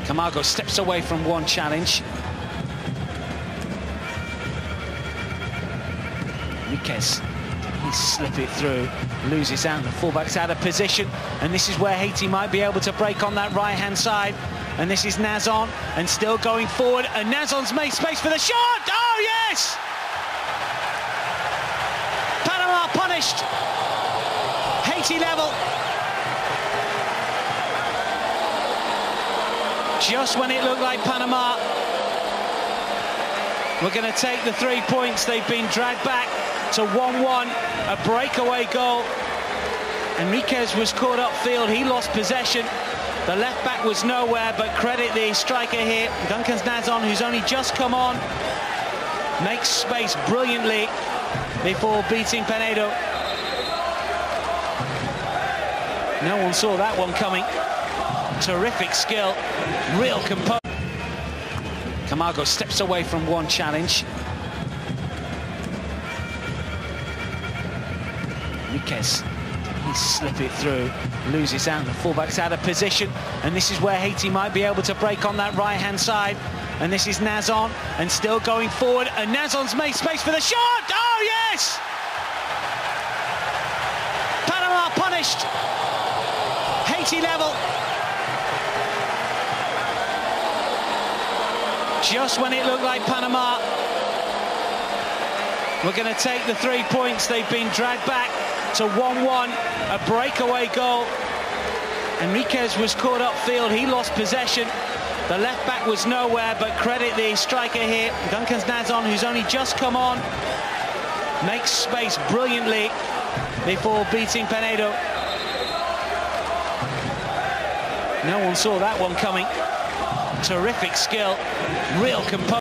Camargo steps away from one challenge. Duckens, he slip it through, loses out, the fullback's out of position, and this is where Haiti might be able to break on that right-hand side. And this is Nazon, and still going forward, and Nazon's made space for the shot! Oh, yes! Panama punished. Haiti level. Just when it looked like Panama were going to take the 3 points, they've been dragged back to 1-1, a breakaway goal. Enriquez was caught upfield, he lost possession. The left back was nowhere, but credit the striker here, Duckens Nazon, who's only just come on, makes space brilliantly before beating Penedo. No one saw that one coming. Terrific skill, real composure. Camargo steps away from one challenge. Duckens, he slip it through, loses out, the fullback's out of position, and this is where Haiti might be able to break on that right-hand side. And this is Nazon, and still going forward, and Nazon's made space for the shot! Oh, yes! Panama punished. Haiti level. Just when it looked like Panama were going to take the 3 points, they've been dragged back to 1-1, a breakaway goal. Enriquez was caught upfield, he lost possession. The left back was nowhere, but credit the striker here, Duckens Nazon, who's only just come on, makes space brilliantly before beating Penedo. No one saw that one coming. Terrific skill, real composure.